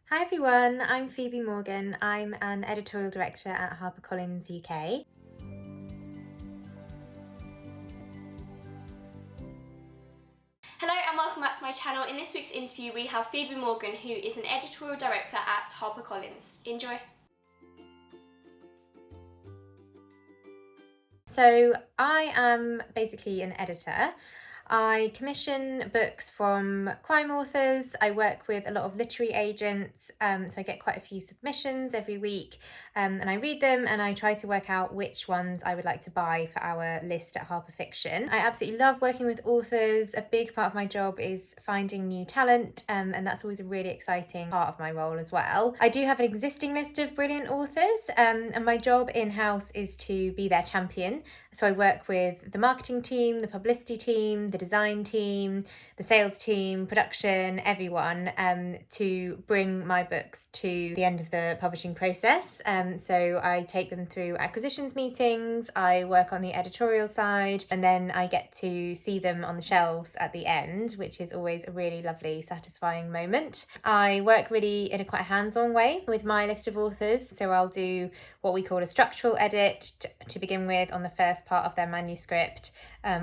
Hi everyone, I'm Phoebe Morgan. I'm an editorial director at HarperCollins UK. Hello and welcome back to my channel. In this week's interview we have Phoebe Morgan, who is an editorial director at HarperCollins. Enjoy. So I am basically an editor. I commission books from crime authors. I work with a lot of literary agents, so I get quite a few submissions every week, and I read them and I try to work out which ones I would like to buy for our list at Harper Fiction. I absolutely love working with authors. A big part of my job is finding new talent, and that's always a really exciting part of my role as well. I do have an existing list of brilliant authors, and my job in-house is to be their champion. So I work with the marketing team, the publicity team, the design team, the sales team, production, everyone, to bring my books to the end of the publishing process. So I take them through acquisitions meetings, I work on the editorial side, and then I get to see them on the shelves at the end, which is always a really lovely, satisfying moment. I work really in a quite hands-on way with my list of authors. So I'll do what we call a structural edit to begin with on the first part of their manuscript,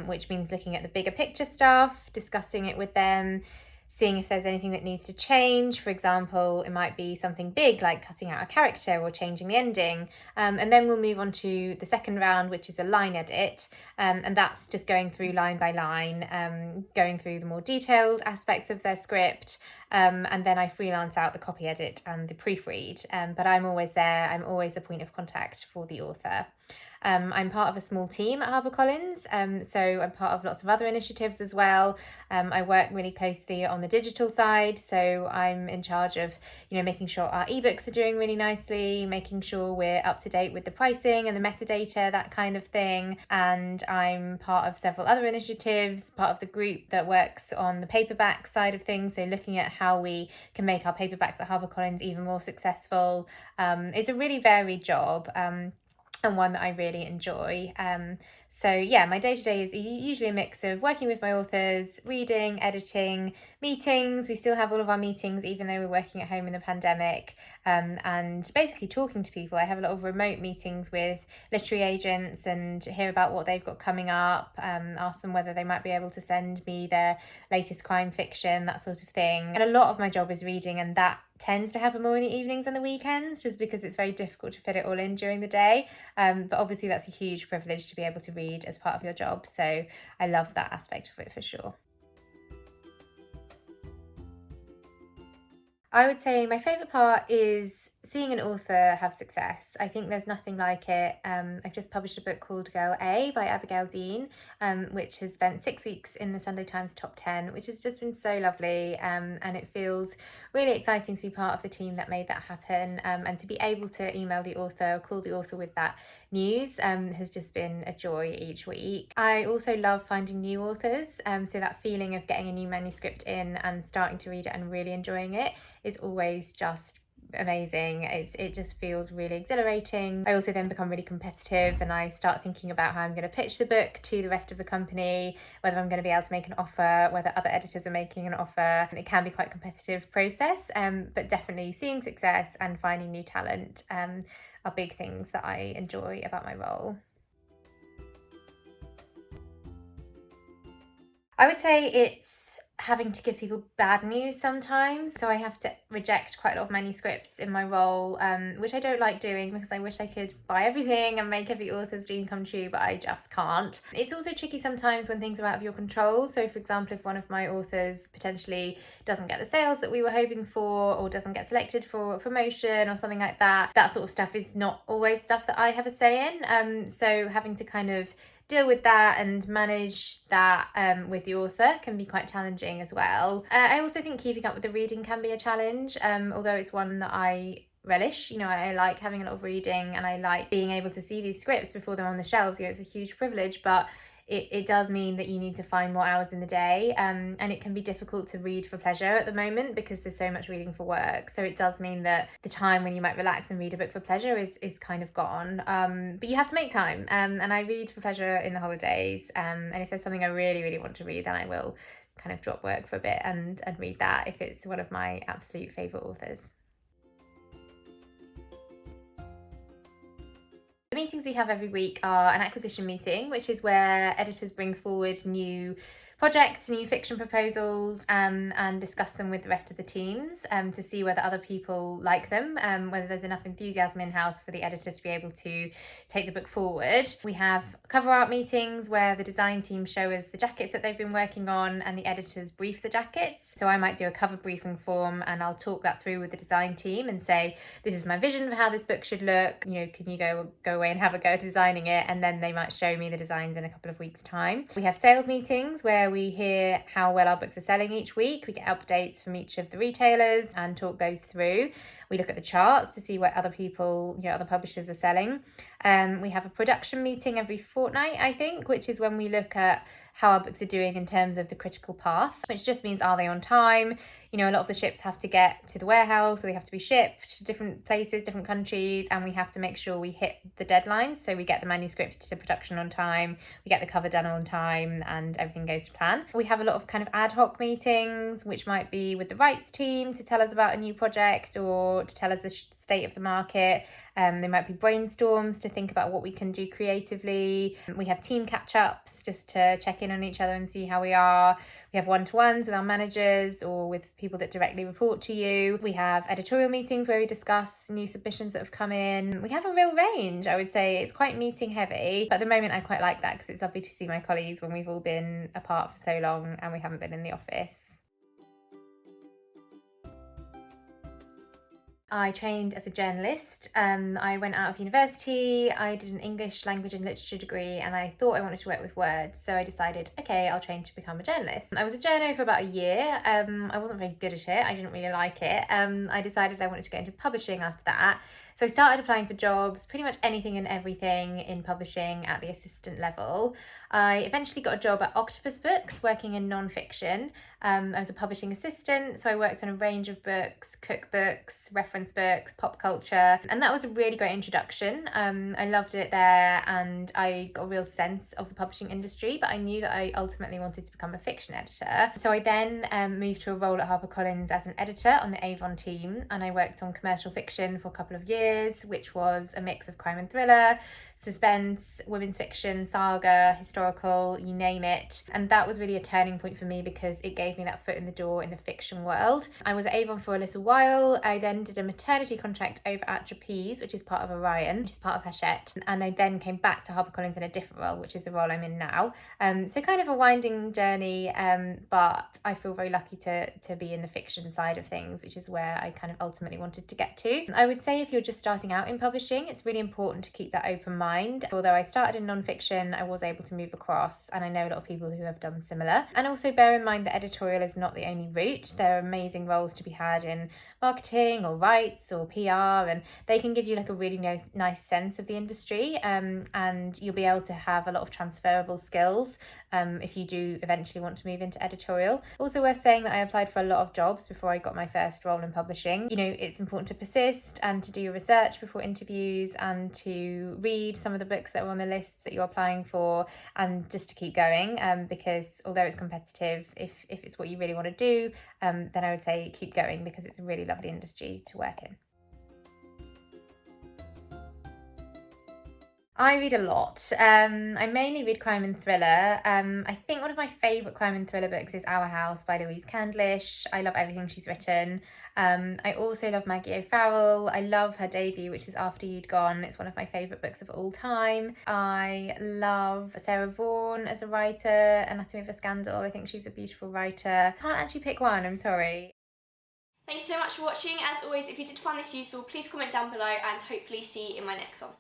which means looking at the bigger picture stuff, discussing it with them, seeing if there's anything that needs to change. For example, it might be something big like cutting out a character or changing the ending. And then we'll move on to the second round, which is a line edit. And that's just going through line by line, going through the more detailed aspects of their script. And then I freelance out the copy edit and the proofread. But I'm always there. I'm always the point of contact for the author. I'm part of a small team at HarperCollins, so I'm part of lots of other initiatives as well. I work really closely on the digital side, so I'm in charge of, making sure our ebooks are doing really nicely, making sure we're up to date with the pricing and the metadata, that kind of thing. And I'm part of several other initiatives, part of the group that works on the paperback side of things, so looking at how we can make our paperbacks at HarperCollins even more successful. It's a really varied job. And one that I really enjoy. So yeah, my day-to-day is usually a mix of working with my authors, reading, editing, meetings. We still have all of our meetings even though we're working at home in the pandemic, and basically talking to people. I have a lot of remote meetings with literary agents and hear about what they've got coming up, ask them whether they might be able to send me their latest crime fiction, that sort of thing. And a lot of my job is reading, and that tends to happen more in the evenings and the weekends, just because it's very difficult to fit it all in during the day. But obviously that's a huge privilege to be able to read as part of your job. So I love that aspect of it for sure. I would say my favourite part is seeing an author have success. I think there's nothing like it. I've just published a book called Girl A by Abigail, which has spent 6 weeks in the Sunday Times top 10, which has just been so lovely. And it feels really exciting to be part of the team that made that happen, and to be able to email the author, call the author with that news, has just been a joy each week. I also love finding new authors, so that feeling of getting a new manuscript in and starting to read it and really enjoying it is always just amazing. It just feels really exhilarating. I also then become really competitive and I start thinking about how I'm going to pitch the book to the rest of the company, whether I'm going to be able to make an offer, whether other editors are making an offer. It can be quite a competitive process, but definitely seeing success and finding new talent are big things that I enjoy about my role. I would say it's having to give people bad news sometimes. So I have to reject quite a lot of manuscripts in my role, which I don't like doing because I wish I could buy everything and make every author's dream come true, but I just can't. It's also tricky sometimes when things are out of your control. So for example, if one of my authors potentially doesn't get the sales that we were hoping for, or doesn't get selected for a promotion or something like that, that sort of stuff is not always stuff that I have a say in. So having to kind of deal with that and manage that with the author can be quite challenging as well. I also think keeping up with the reading can be a challenge, although it's one that I relish. I like having a lot of reading and I like being able to see these scripts before they're on the shelves. It's a huge privilege, but it does mean that you need to find more hours in the day, and it can be difficult to read for pleasure at the moment because there's so much reading for work. So it does mean that the time when you might relax and read a book for pleasure is kind of gone, but you have to make time, and I read for pleasure in the holidays, and if there's something I really, really want to read, then I will kind of drop work for a bit and read that if it's one of my absolute favourite authors. The meetings we have every week are an acquisition meeting, which is where editors bring forward new projects, new fiction proposals, and discuss them with the rest of the teams to see whether other people like them, whether there's enough enthusiasm in-house for the editor to be able to take the book forward. We have cover art meetings where the design team show us the jackets that they've been working on and the editors brief the jackets. So I might do a cover briefing form and I'll talk that through with the design team and say, this is my vision for how this book should look. You know, can you go away and have a go at designing it? And then they might show me the designs in a couple of weeks' time. We have sales meetings where we hear how well our books are selling each week. We get updates from each of the retailers and talk those through. We look at the charts to see what other people, other publishers are selling. We have a production meeting every fortnight, I think, which is when we look at how our books are doing in terms of the critical path, which just means, are they on time? A lot of the ships have to get to the warehouse, so they have to be shipped to different places, different countries, and we have to make sure we hit the deadlines. So we get the manuscript to production on time, we get the cover done on time, and everything goes to plan. We have a lot of kind of ad hoc meetings, which might be with the rights team to tell us about a new project or to tell us the state of the market. They might be brainstorms to think about what we can do creatively. We have team catch-ups just to check in on each other and see how we are. We have one-to-ones with our managers or with people that directly report to you. We have editorial meetings where we discuss new submissions that have come in. We have a real range, I would say. It's quite meeting heavy. But at the moment, I quite like that because it's lovely to see my colleagues when we've all been apart for so long and we haven't been in the office. I trained as a journalist. I went out of university, I did an English language and literature degree, and I thought I wanted to work with words, so I decided, okay, I'll train to become a journalist. I was a journo for about a year. I wasn't very good at it, I didn't really like it. I decided I wanted to get into publishing after that. So I started applying for jobs, pretty much anything and everything in publishing at the assistant level. I eventually got a job at Octopus Books, working in non-fiction. I was a publishing assistant, so I worked on a range of books, cookbooks, reference books, pop culture, and that was a really great introduction. I loved it there and I got a real sense of the publishing industry, but I knew that I ultimately wanted to become a fiction editor. So I then moved to a role at HarperCollins as an editor on the Avon team, and I worked on commercial fiction for a couple of years, which was a mix of crime and thriller, suspense, women's fiction, saga, historical, you name it. And that was really a turning point for me because it gave me that foot in the door in the fiction world. I was at Avon for a little while. I then did a maternity contract over at Trapeze, which is part of Orion, which is part of Hachette. And I then came back to HarperCollins in a different role, which is the role I'm in now. So kind of a winding journey, but I feel very lucky to be in the fiction side of things, which is where I kind of ultimately wanted to get to. I would say if you're just starting out in publishing, it's really important to keep that open mind. Although I started in non-fiction, I was able to move across, and I know a lot of people who have done similar. And also bear in mind that editorial is not the only route. There are amazing roles to be had in marketing or rights or PR, and they can give you like a really nice sense of the industry, and you'll be able to have a lot of transferable skills if you do eventually want to move into editorial. Also worth saying that I applied for a lot of jobs before I got my first role in publishing. It's important to persist and to do your research before interviews and to read some of the books that are on the lists that you're applying for, and just to keep going, because although it's competitive, if it's what you really want to do, then I would say keep going because it's a really lovely industry to work in. I read a lot. I mainly read crime and thriller. I think one of my favourite crime and thriller books is Our House by Louise Candlish. I love everything she's written. I also love Maggie O'Farrell. I love her debut, which is After You'd Gone. It's one of my favourite books of all time. I love Sarah Vaughan as a writer. Anatomy of a Scandal. I think she's a beautiful writer. Can't actually pick one, I'm sorry. Thanks so much for watching. As always, if you did find this useful, please comment down below and hopefully see you in my next one.